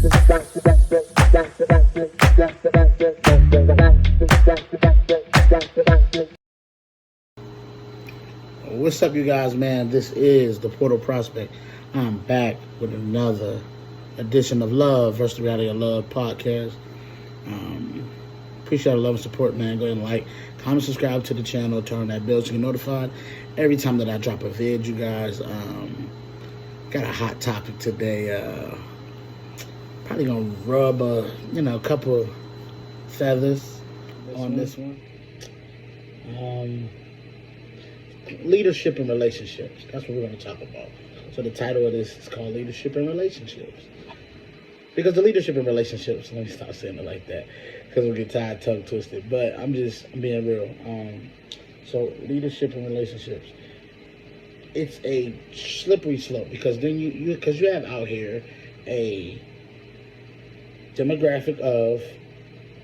What's up, you guys, man? This is the Portal Prospect. I'm back with another edition of Love versus the Reality of Love podcast. Appreciate the love and support, man. Go ahead and like, comment, subscribe to the channel, turn on that bell so you're notified every time that I drop a vid, you guys. Got a hot topic today. Probably gonna rub a couple feathers on this one. Leadership and relationships. That's what we're going to talk about. So the title of this is called Leadership and Relationships. Because the leadership and relationships, let me stop saying it like that, because we'll get tired, tongue twisted. But I'm being real. So leadership and relationships, it's a slippery slope, because then you have out here a demographic of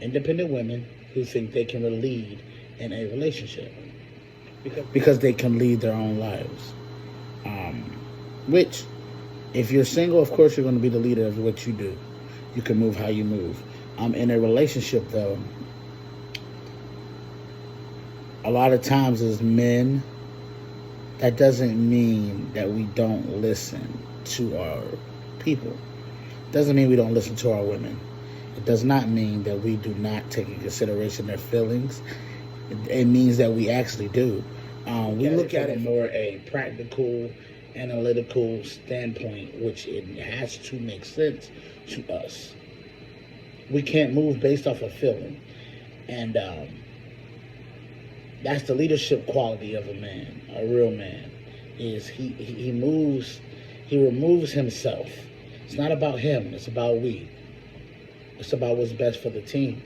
independent women who think they can lead in a relationship. Because they can lead their own lives. Which, if you're single, of course you're going to be the leader of what you do. You can move how you move. In a relationship, though, a lot of times as men, that doesn't mean that we don't listen to our people. It doesn't mean we don't listen to our women. It does not mean that we do not take into consideration their feelings. It means that we actually do. We look at it more a practical, analytical standpoint, which it has to make sense to us. We can't move based off of feeling. And that's the leadership quality of a man, a real man, is he removes himself. It's not about him, it's about we. It's about what's best for the team.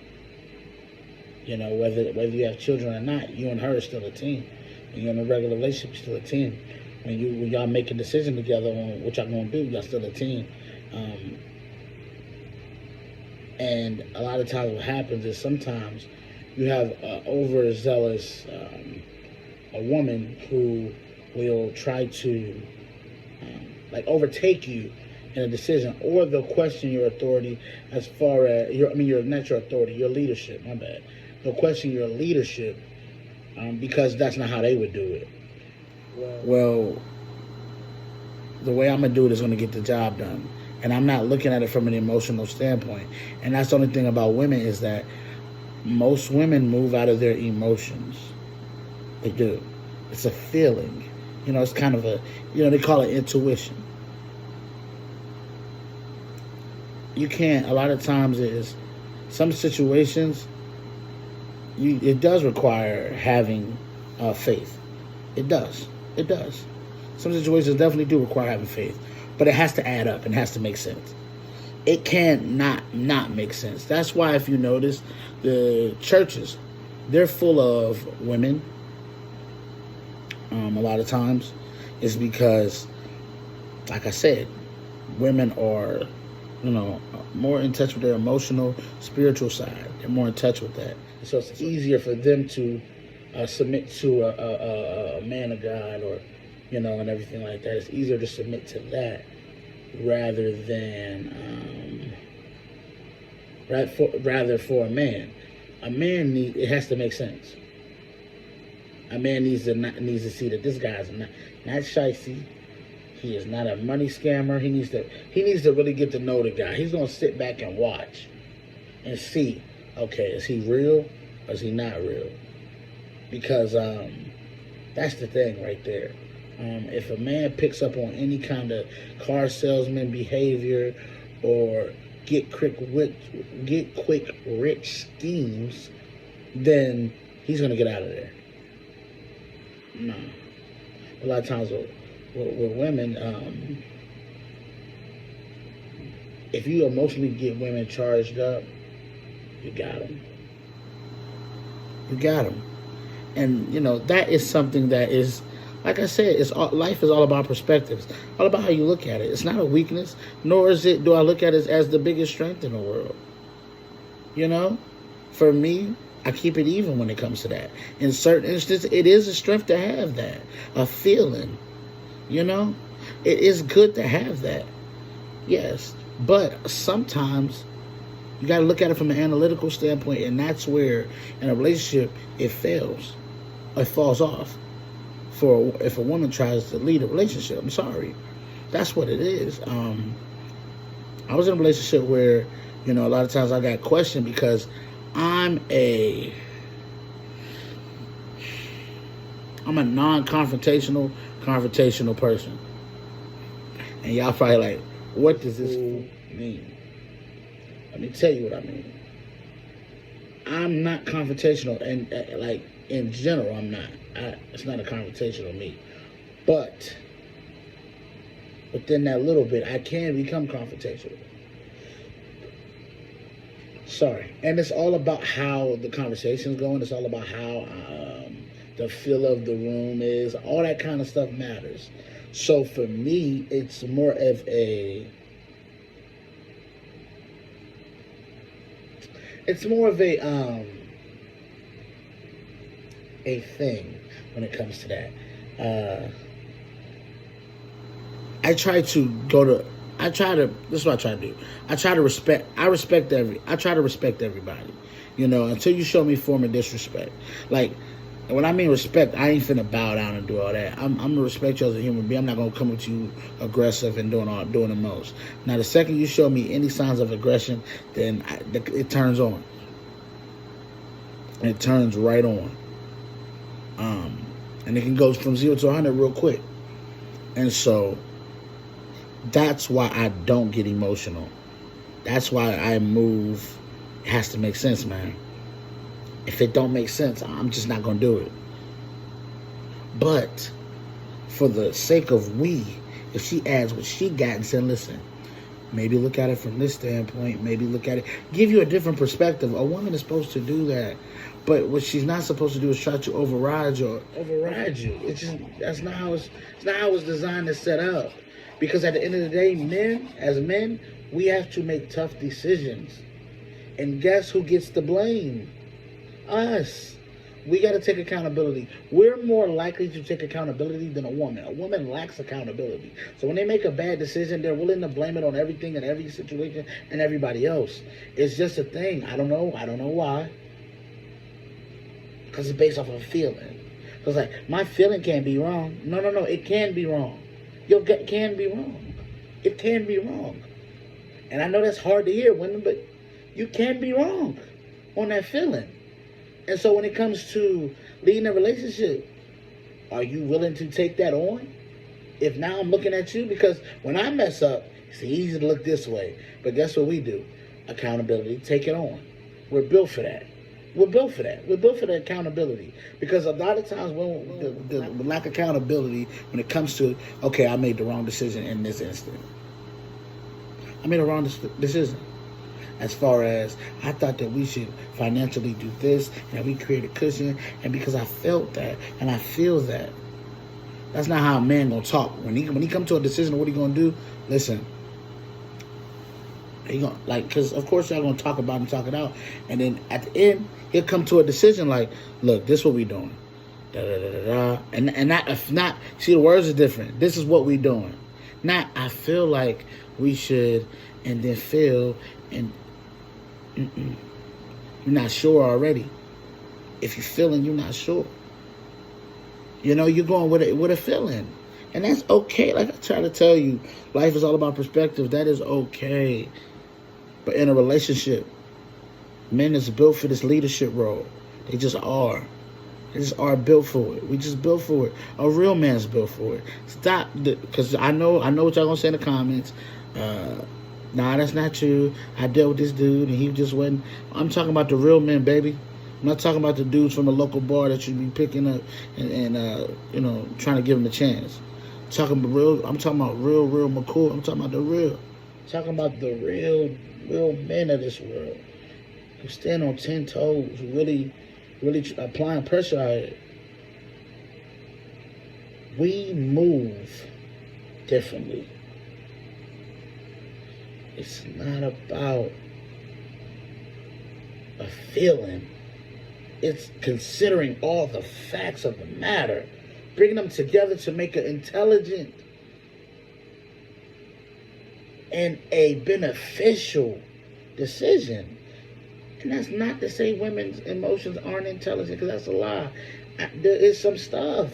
You know, whether you have children or not, you and her are still a team. When you're in a regular relationship, you're still a team. When y'all make a decision together on what y'all gonna do, y'all still a team. And a lot of times what happens is sometimes you have overzealous a woman who will try to overtake you in a decision, or they'll question your authority as far as not your authority, your leadership. My bad. They'll question your leadership because that's not how they would do it. Well, the way I'm going to do it is going to get the job done. And I'm not looking at it from an emotional standpoint. And that's the only thing about women, is that most women move out of their emotions. They do. It's a feeling. It's kind of they call it intuition. You can't, a lot of times some situations, it does require having faith. It does. Some situations definitely do require having faith, but it has to add up and has to make sense. It can't not make sense. That's why, if you notice, the churches, they're full of women. A lot of times, it's because, like I said, women are, more in touch with their emotional, spiritual side. They're more in touch with that. So it's easier for them to submit to a man of God, or, and everything like that. It's easier to submit to that rather than, rather for a man. A man it has to make sense. A man needs to see that this guy's not shicey. He is not a money scammer. He needs to really get to know the guy. He's gonna sit back and watch and see, okay, is he real or is he not real? Because that's the thing right there. If a man picks up on any kind of car salesman behavior or get quick rich schemes, then he's gonna get out of there. No. A lot of times with women, if you emotionally get women charged up, you got them. You got them. And, that is something that is, like I said, life is all about perspectives, all about how you look at it. It's not a weakness, nor do I look at it as the biggest strength in the world. For me, I keep it even when it comes to that. In certain instances, it is a strength to have that, a feeling. It is good to have that. Yes, But sometimes you got to look at it from an analytical standpoint, and that's where in a relationship it fails, it falls off. For if a woman tries to lead a relationship, I'm sorry, that's what it is. I was in a relationship where, a lot of times I got questioned because I'm a non-confrontational, confrontational person. And y'all probably like, what does this mean? Let me tell you what I mean. I'm not confrontational, and like in general, I'm not. It's not a confrontation on me. But within that little bit, I can become confrontational. Sorry. And it's all about how the conversation's going. It's all about how the feel of the room is. All that kind of stuff matters. So for me, it's more of a thing when it comes to that. This is what I try to do. I try to respect everybody, until you show me form of disrespect. Like, when I mean respect, I ain't finna bow down and do all that. I'm gonna respect you as a human being. I'm not gonna come at you aggressive and doing the most. Now, the second you show me any signs of aggression, then it turns on. It turns right on. And it can go from 0 to 100 real quick. And so that's why I don't get emotional. That's why I move. It has to make sense, man. If it don't make sense, I'm just not going to do it. But for the sake of if she adds what she got and said, listen, maybe look at it from this standpoint, maybe look at it, give you a different perspective. A woman is supposed to do that. But what she's not supposed to do is try to override you. It's just, that's not how it's designed to set up. Because at the end of the day, as men, we have to make tough decisions. And guess who gets the blame? Us. We got to take accountability. We're more likely to take accountability than a woman. A woman lacks accountability. So when they make a bad decision, they're willing to blame it on everything and every situation and everybody else. It's just a thing. I don't know why. Because it's based off of a feeling. So it's like, my feeling can't be wrong. No, it can be wrong. Your gut can be wrong. It can be wrong. And I know that's hard to hear, women, but you can be wrong on that feeling. And so when it comes to leading a relationship, are you willing to take that on? If now I'm looking at you, because when I mess up, it's easy to look this way. But guess what we do? Accountability, take it on. We're built for that. We're built for that. We're built for the accountability. Because a lot of times when the lack of accountability, when it comes to, okay, I made the wrong decision in this instant. I made a wrong decision. As far as, I thought that we should financially do this, and we create a cushion, and because I felt that, and I feel that. That's not how a man gonna talk. When he come to a decision of what he gonna do, listen. He gonna, because of course y'all gonna talk about and talk it out, and then at the end he'll come to a decision like, look, this is what we doing, da da da da da, and not, if not, see, the words are different. This is what we doing, not I feel like we should, and then feel, and you're not sure already. If you're feeling, you're not sure. You're going with a feeling, and that's okay. Like I try to tell you, life is all about perspective. That is okay. But in a relationship, men is built for this leadership role. They just are. They just are built for it. We just built for it. A real man's built for it. Stop, because I know what y'all gonna say in the comments. Nah, that's not true. I dealt with this dude and he just wasn't. I'm talking about the real men, baby. I'm not talking about the dudes from the local bar that you be picking up and trying to give them a chance. I'm talking about real McCool. I'm talking about the real. I'm talking about the real men of this world who stand on 10 toes, who really applying pressure out here. We move differently. It's not about a feeling. It's considering all the facts of the matter, bringing them together to make an intelligent and a beneficial decision. And that's not to say women's emotions aren't intelligent, because that's a lie. There is some stuff.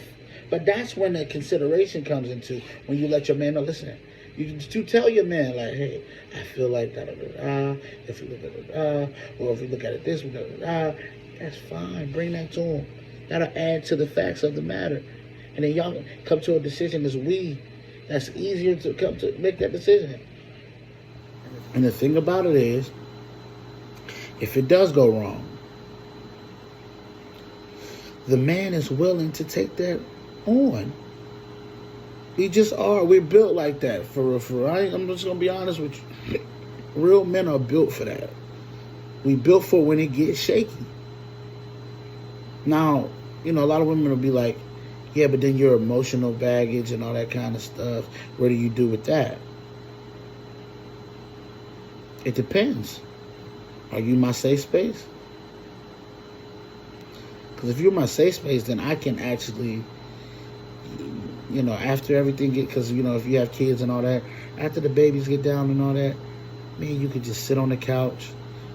But that's when the consideration comes into, when you let your man know, listen, you tell your man, like, hey, I feel like da-da-da-da, if you look at da, or if you look at it this way, da-da-da, that's fine. Bring that to him. That'll add to the facts of the matter. And then y'all come to a decision as that's easier to come to make that decision. And the thing about it is, if it does go wrong, the man is willing to take that on. We just are. We're built like that. For right? I'm just going to be honest with you. Real men are built for that. We built for when it gets shaky. Now, a lot of women will be like, yeah, but then your emotional baggage and all that kind of stuff, what do you do with that? It depends. Are you my safe space? Because if you're my safe space, then I can actually, after everything because, if you have kids and all that, after the babies get down and all that, man, you could just sit on the couch.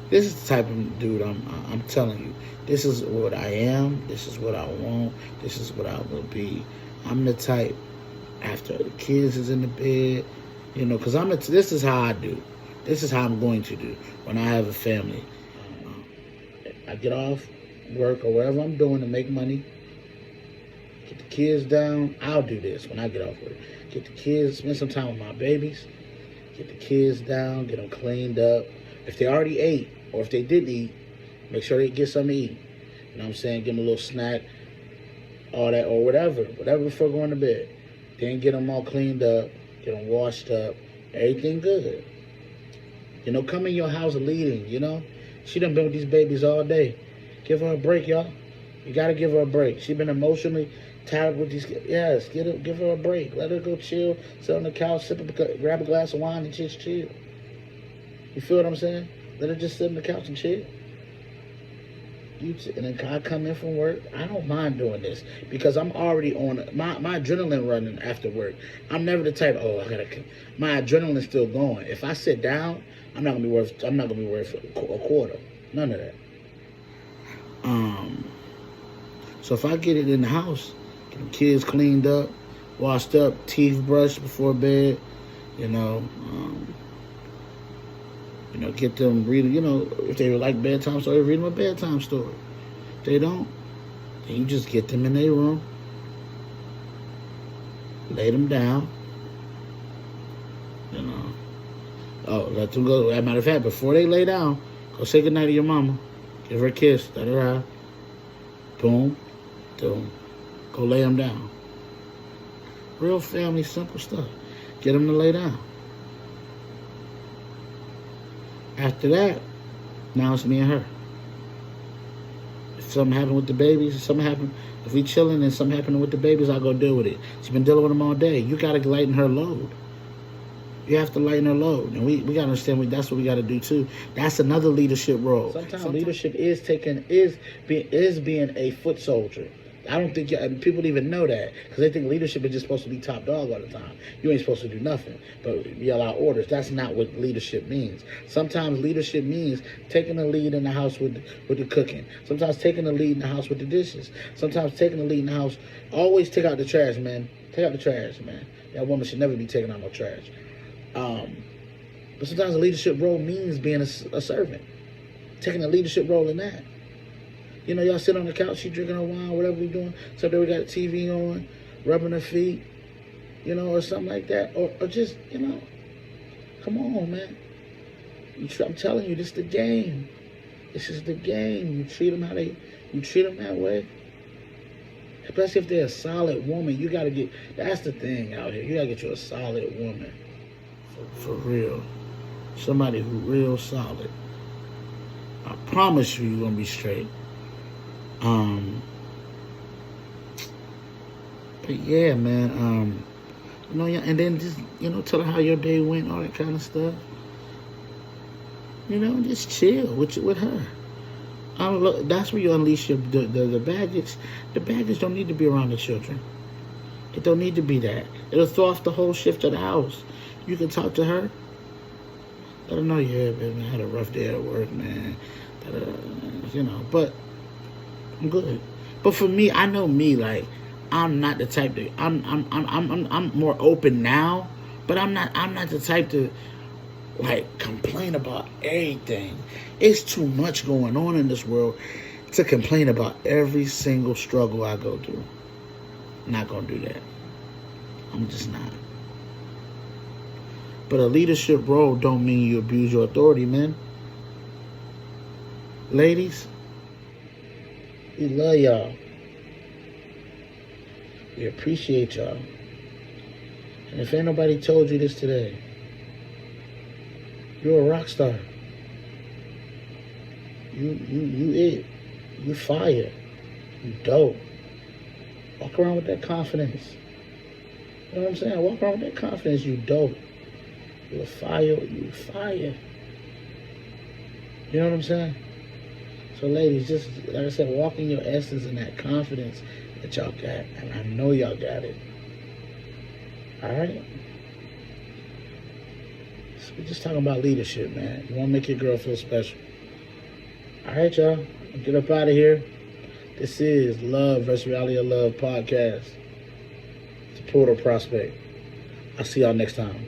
This is the type of dude I'm telling you. This is what I am. This is what I want. This is what I will be. I'm the type, after the kids is in the bed, because this is how I do. This is how I'm going to do when I have a family. I get off work or whatever I'm doing to make money. Get the kids down. I'll do this when I get off work. Get the kids, spend some time with my babies. Get the kids down, get them cleaned up. If they already ate, or if they didn't eat, make sure they get something to eat. You know what I'm saying? Give them a little snack, all that, or whatever before going to bed. Then get them all cleaned up, get them washed up, everything good. Come in your house leading, She done been with these babies all day. Give her a break, y'all. You got to give her a break. She been emotionally tired with these kids. Yes, give her a break. Let her go chill, sit on the couch, grab a glass of wine and just chill. You feel what I'm saying? Let her just sit on the couch and chill. And then I come in from work. I don't mind doing this because I'm already on my adrenaline running after work. I'm never the type, my adrenaline's still going. If I sit down, I'm not gonna be worth for a quarter. None of that. So if I get it in the house, get the kids cleaned up, washed up, teeth brushed before bed, get them reading, if they like bedtime story, read them a bedtime story. If they don't, then you just get them in their room, lay them down, let them go. As a matter of fact, before they lay down, go say goodnight to your mama, give her a kiss, let her out, boom, boom, go lay them down. Real family, simple stuff. Get them to lay down. After that, now it's me and her. If something happened with the babies, if we chilling and something happening with the babies, I'll go deal with it. She's been dealing with them all day. You got to lighten her load. You have to lighten her load. And we got to understand that's what we got to do too. That's another leadership role. Sometimes leadership is being a foot soldier. I don't think people even know that because they think leadership is just supposed to be top dog all the time. You ain't supposed to do nothing but yell out orders. That's not what leadership means. Sometimes leadership means taking the lead in the house with the cooking. Sometimes taking the lead in the house with the dishes. Sometimes taking the lead in the house. Always take out the trash, man. Take out the trash, man. That woman should never be taking out no trash. But sometimes a leadership role means being a servant. Taking a leadership role in that. Y'all sit on the couch, she drinking her wine, whatever we doing. So there we got the TV on, rubbing her feet, or something like that. Or just, come on, man. I'm telling you, this is the game. This is the game. You treat them that way. Especially if they're a solid woman, you got to get, that's the thing out here. You got to get you a solid woman. For real. Somebody who real solid. I promise you're going to be straight. But yeah, man, and then just, tell her how your day went, all that kind of stuff. Just chill with her. That's where you unleash the baggage. The baggage don't need to be around the children. It don't need to be that. It'll throw off the whole shift of the house. You can talk to her. Let her know, yeah, baby, I had a rough day at work, man. You know, but I'm good. But for me, I know me, like, I'm not the type to. I'm more open now, but I'm not the type to like complain about everything. It's too much going on in this world to complain about every single struggle I go through. I'm not gonna do that. I'm just not. But a leadership role don't mean you abuse your authority, man. Ladies, we love y'all. We appreciate y'all. And if ain't nobody told you this today, you're a rock star. You it. You fire. You dope. Walk around with that confidence. You know what I'm saying? Walk around with that confidence. You dope. You fire. You fire. You know what I'm saying? So ladies, just like I said, walk in your essence and that confidence that y'all got. And I know y'all got it. Alright? So we're just talking about leadership, man. You want to make your girl feel special. Alright, y'all. Get up out of here. This is Love vs. Reality of Love podcast. Support or prospect. I'll see y'all next time.